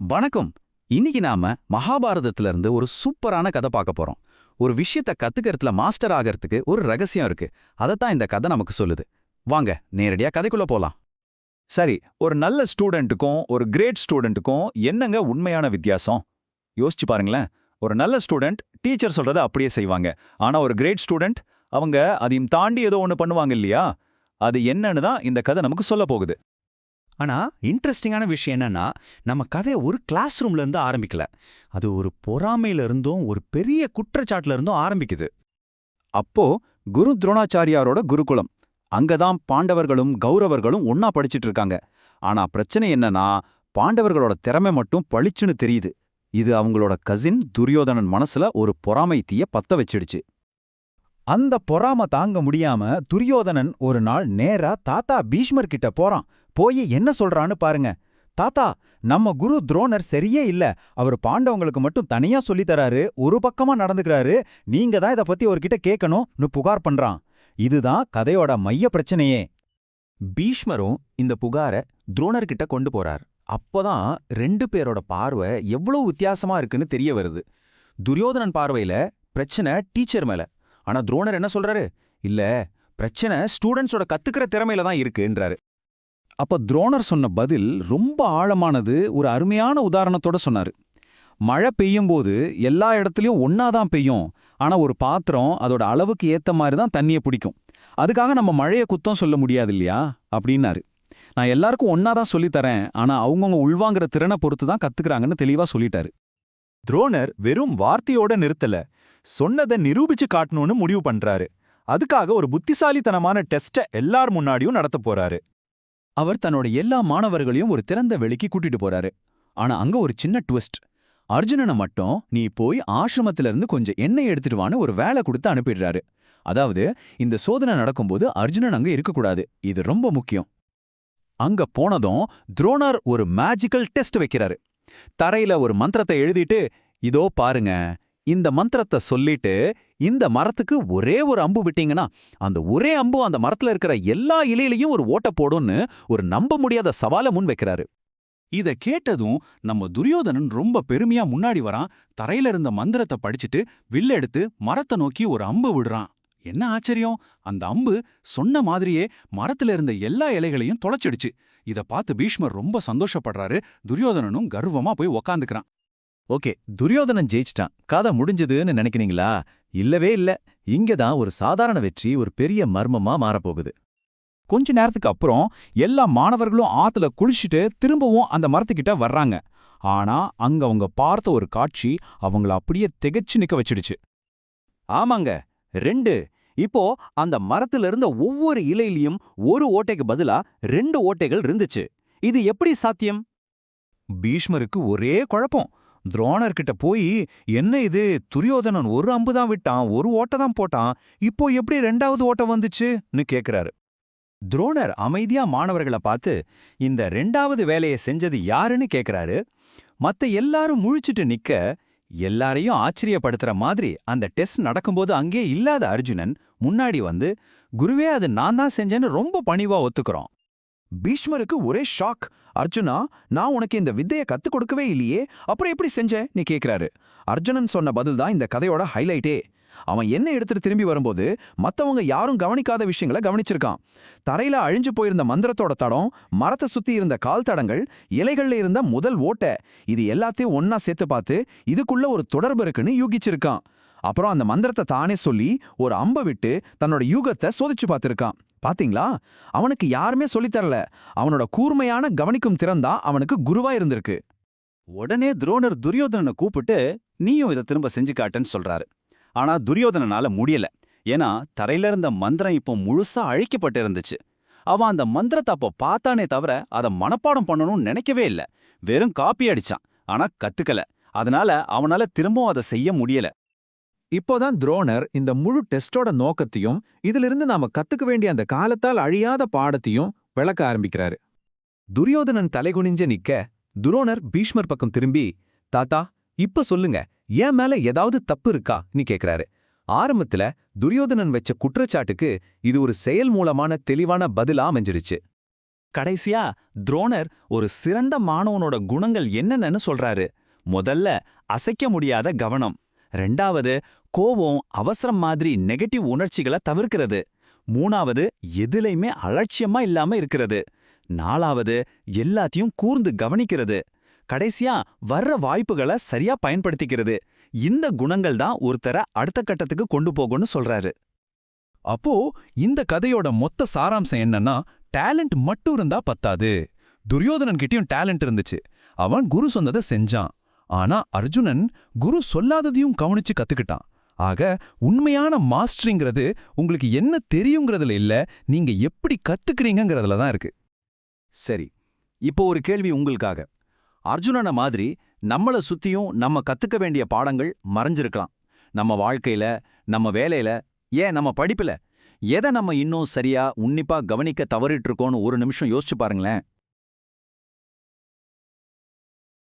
வணக்கம். இன்னைக்கு நாம மகாபாரதத்துல இருந்து ஒரு சூப்பரான கதை பார்க்க போறோம். ஒரு விஷயத்த கத்துக்கிறதுல மாஸ்டர் ஆகிறதுக்கு ஒரு ரகசியம் இருக்கு. அதத்தான் இந்த கதை நமக்கு சொல்லுது. வாங்க நேரடியா கதைக்குள்ள போலாம். சரி, ஒரு நல்ல ஸ்டூடெண்ட்டுக்கும் ஒரு கிரேட் ஸ்டூடெண்ட்டுக்கும் என்னங்க உண்மையான வித்தியாசம்? யோசிச்சு பாருங்களேன். ஒரு நல்ல ஸ்டூடெண்ட் டீச்சர் சொல்றத அப்படியே செய்வாங்க. ஆனா ஒரு கிரேட் ஸ்டூடெண்ட் அவங்க அதையும் தாண்டி ஏதோ ஒன்று பண்ணுவாங்க இல்லையா? அது என்னன்னு தான் இந்த கதை நமக்கு சொல்ல போகுது. ஆனா இன்ட்ரெஸ்டிங்கான விஷயம் என்னன்னா, நம்ம கதைய ஒரு கிளாஸ் ரூம்ல இருந்து ஆரம்பிக்கல. அது ஒரு பொறாமையில இருந்தும் ஒரு பெரிய குற்றச்சாட்டுல இருந்தும் ஆரம்பிக்குது. அப்போ குரு துரோணாச்சாரியாரோட குருகுலம். அங்கதான் பாண்டவர்களும் கௌரவர்களும் ஒன்னா படிச்சிட்டு இருக்காங்க. ஆனா பிரச்சனை என்னன்னா, பாண்டவர்களோட திறமை மட்டும் பளிச்சுன்னு தெரியுது. இது அவங்களோட கசின் துரியோதனன் மனசுல ஒரு பொறாமை தீய பத்த வச்சிடுச்சு. அந்த பொறாம தாங்க முடியாம துரியோதனன் ஒரு நாள் நேரா தாத்தா பீஷ்மர் கிட்ட போறான். போய் என்ன சொல்றான்னு பாருங்க. தாத்தா, நம்ம குரு துரோணர் சரியே இல்ல. அவர் பாண்டவங்களுக்கு மட்டும் தனியா சொல்லித் தராரு, ஒரு பக்கமா நடந்துக்கிறாரு. நீங்க தான் இத பத்தி அவர்கிட்ட கேட்கணும்னு புகார் பண்றான். இதுதான் கதையோட மைய பிரச்சனையே. பீஷ்மரும் இந்த புகார துரோணர்கிட்ட கொண்டு போறார். அப்பதான் ரெண்டு பேரோட பார்வை எவ்வளவு வித்தியாசமா இருக்குன்னு தெரிய வருது. துரியோதனன் பார்வையில பிரச்சனை டீச்சர் மேல. ஆனா துரோணர் என்ன சொல்றாரு? இல்ல, பிரச்சனை ஸ்டூடெண்ட்ஸோட கத்துக்கிற திறமையில தான் இருக்குன்றாரு. அப்ப துரோணர் சொன்ன பதில் ரொம்ப ஆழமானது. ஒரு அருமையான உதாரணத்தோட சொன்னாரு. மழை பெய்யும்போது எல்லா இடத்துலயும் ஒன்னாதான் பெய்யும். ஆனா ஒரு பாத்திரம் அதோட அளவுக்கு ஏத்த மாதிரி தான் தண்ணியை பிடிக்கும். அதுக்காக நம்ம மழைய குத்தம் சொல்ல முடியாது இல்லையா அப்படின்னாரு. நான் எல்லாருக்கும் ஒன்னாதான் சொல்லித்தரேன், ஆனா அவங்கவுங்க உள்வாங்கிற திறனை பொறுத்து தான் கத்துக்கிறாங்கன்னு தெளிவா சொல்லிட்டாரு. துரோணர் வெறும் வார்த்தையோட நிறுத்தல, சொன்னதை நிரூபிச்சு காட்டணும்னு முடிவு பண்றாரு. அதுக்காக ஒரு புத்திசாலித்தனமான டெஸ்ட எல்லார் முன்னாடியும் நடத்த போறாரு. அவர் தன்னோட எல்லா மாணவர்களையும் ஒரு திறந்த வெளிக்கு கூட்டிட்டு போறாரு. ஆனா அங்க ஒரு சின்ன ட்விஸ்ட். அர்ஜுனனை மட்டும் நீ போய் ஆசிரமத்தில இருந்து கொஞ்சம் எண்ணெய் எடுத்துட்டு வான்னு ஒரு வேலை கொடுத்து அனுப்பிடுறாரு. அதாவது இந்த சோதனை நடக்கும்போது அர்ஜுனன் அங்க இருக்கக்கூடாது. இது ரொம்ப முக்கியம். அங்க போனதும் துரோணர் ஒரு மேஜிக்கல் டெஸ்ட் வைக்கிறாரு. தரையில ஒரு மந்திரத்தை எழுதிட்டு, இதோ பாருங்க, இந்த மந்திரத்தை சொல்லிட்டு இந்த மரத்துக்கு ஒரே ஒரு அம்பு விட்டீங்கன்னா அந்த ஒரே அம்பு அந்த மரத்துல இருக்கிற எல்லா இலையிலையும் ஒரு ஓட்ட போடும்னு ஒரு நம்ப முடியாத சவாலை முன் வைக்கிறாரு. இத கேட்டதும் நம்ம துரியோதனன் ரொம்ப பெருமையா முன்னாடி வரான். தரையில இருந்த மந்திரத்தை படிச்சுட்டு வில்ல எடுத்து மரத்தை நோக்கி ஒரு அம்பு விடுறான். என்ன ஆச்சரியம்! அந்த அம்பு சொன்ன மாதிரியே மரத்துல இருந்த எல்லா இலைகளையும் தொலைச்சிடுச்சு. இத பார்த்து பீஷ்மர் ரொம்ப சந்தோஷப்படுறாரு. துரியோதனனும் கர்வமா போய் உக்காந்துக்கிறான். ஓகே, துரியோதனன் ஜெயிச்சிட்டான், கதை முடிஞ்சதுன்னு நினைக்கிறீங்களா? இல்லவே இல்ல. இங்கதான் ஒரு சாதாரண வெற்றி ஒரு பெரிய மர்மமா மாறப்போகுது. கொஞ்ச நேரத்துக்கு அப்புறம் எல்லா மாணவர்களும் ஆத்துல குளிச்சுட்டு திரும்பவும் அந்த மரத்துக்கிட்ட வர்றாங்க. ஆனா அங்க அவங்க பார்த்த ஒரு காட்சி அவங்கள அப்படியே திகைச்சு நிக்க வச்சிடுச்சு. ஆமாங்க, 2. இப்போ அந்த மரத்துல இருந்த ஒவ்வொரு இலையிலையும் ஒரு ஓட்டைக்கு பதிலா 2 ஓட்டைகள் இருந்துச்சு. இது எப்படி சாத்தியம்? பீஷ்மருக்கு ஒரே குழப்பம். துரோணர்கிட்ட போய், என்ன இது, துரியோதனன் ஒரு அம்புதான் விட்டான், ஒரு ஓட்டை தான் போட்டான், இப்போ எப்படி 2வது ஓட்டை வந்துச்சுன்னு கேக்குறாரு. துரோணர் அமைதியா மாணவர்களை பார்த்து, இந்த 2வது வேலையை செஞ்சது யாருன்னு கேக்குறாரு. மத்த எல்லாரும் முழிச்சிட்டு நிக்க, எல்லாரையும் ஆச்சரியப்படுத்துற மாதிரி அந்த டெஸ்ட் நடக்கும்போது அங்கே இல்லாத அர்ஜுனன் முன்னாடி வந்து, குருவே, அது நான் தான் செஞ்சேன்னு ரொம்ப பணிவா ஒத்துக்கிறோம். பீஷ்மருக்கு ஒரே ஷாக். அர்ஜுனா, நான் உனக்கு இந்த வித்தையை கத்துக் கொடுக்கவே இல்லையே, அப்புறம் எப்படி செஞ்ச நீ கேக்குறாரு. அர்ஜுனன் சொன்ன பதில் தான் இந்த கதையோட ஹைலைட்டே. அவன் என்ன எடுத்துட்டு திரும்பி வரும்போது மத்தவங்க யாரும் கவனிக்காத விஷயங்களை கவனிச்சிருக்கான். தரையில அழிஞ்சு போயிருந்த மந்திரத்தோட தடம், மரத்தை சுத்தி இருந்த கால் தடங்கள், இலைகள்ல இருந்த முதல் ஓட்டை, இது எல்லாத்தையும் ஒன்னா சேர்த்து பார்த்து இதுக்குள்ள ஒரு தொடர்பு இருக்குன்னு யூகிச்சிருக்கான். அப்புறம் அந்த மந்திரத்தை தானே சொல்லி ஒரு அம்பை விட்டு தன்னோட யூகத்தை சோதிச்சு பார்த்திருக்கான். பாத்தீங்களா? அவனுக்கு யாருமே சொல்லித்தரல. அவனோட கூர்மையான கவனிக்கும் திறன் தான் அவனுக்கு குருவா இருந்திருக்கு. உடனே துரோணர் துரியோதனனை கூப்பிட்டு, நீயும் இதை திரும்ப செஞ்சு காட்டுன்னு சொல்றாரு. ஆனா துரியோதனனால முடியல. ஏன்னா தரையில இருந்த மந்திரம் இப்போ முழுசா அழிக்கப்பட்டு இருந்துச்சு. அவன் அந்த மந்திரத்தை அப்போ பார்த்தானே தவிர அதை மனப்பாடம் பண்ணணும்னு நினைக்கவே இல்ல. வெறும் காப்பி அடிச்சான், ஆனா கத்துக்கல. அதனால அவனால திரும்பவும் அதை செய்ய முடியல. இப்போதான் துரோணர் இந்த முழு டெஸ்டோட நோக்கத்தையும் இதிலிருந்து நாம கத்துக்க வேண்டிய அந்த காலத்தால் அழியாத பாடத்தையும் விளக்க ஆரம்பிக்கிறாரு. துரியோதனன் தலைகுனிஞ்ச நிக்க, துரோணர் பீஷ்மர் பக்கம் திரும்பி, தாத்தா, இப்ப சொல்லுங்க, என் மேல ஏதாவது தப்பு இருக்கா நீ கேக்குறாரு. ஆரம்பத்துல துரியோதனன் வச்ச குற்றச்சாட்டுக்கு இது ஒரு செயல் மூலமான தெளிவான பதிலா அமைஞ்சிருச்சு. கடைசியா துரோணர் ஒரு சிறந்த மாணவனோட குணங்கள் என்னென்னு சொல்றாரு. முதல்ல அசைக்க முடியாத கவனம், ரெண்டாவது கோபம், அவசரம் மாதிரி நெகட்டிவ் உணர்ச்சிகளை தவிர்க்கிறது, மூணாவது எதுலையுமே அலட்சியமா இல்லாம இருக்கிறது, நாலாவது எல்லாத்தையும் கூர்ந்து கவனிக்கிறது, கடைசியா வர்ற வாய்ப்புகளை சரியா பயன்படுத்திக்கிறது. இந்த குணங்கள் தான் ஒருத்தரை அடுத்த கட்டத்துக்கு கொண்டு போகும்னு சொல்றாரு. அப்போ இந்த கதையோட மொத்த சாராம்சம் என்னன்னா, டேலண்ட் மட்டும் இருந்தா பத்தாது. துரியோதனன் கிட்டயும் டேலண்ட் இருந்துச்சு, அவன் குரு சொன்னதை செஞ்சான். ஆனா அர்ஜுனன் குரு சொல்லாததையும் கவனிச்சு கத்துக்கிட்டான். ஆக உண்மையான மாஸ்டரிங்கிறது உங்களுக்கு என்ன தெரியுங்கிறதுல இல்ல, நீங்க எப்படி கத்துக்கிறீங்கிறதுல தான் இருக்கு. சரி, இப்போ ஒரு கேள்வி உங்களுக்காக. அர்ஜுனன மாதிரி நம்மள சுத்தியும் நம்ம கத்துக்க வேண்டிய பாடங்கள் மறைஞ்சிருக்கலாம். நம்ம வாழ்க்கையில, நம்ம வேலையில, ஏன் நம்ம படிப்புல எதை நம்ம இன்னும் சரியா உன்னிப்பா கவனிக்க தவறிட்டு இருக்கோம்னு ஒரு நிமிஷம் யோசிச்சு பாருங்களேன்.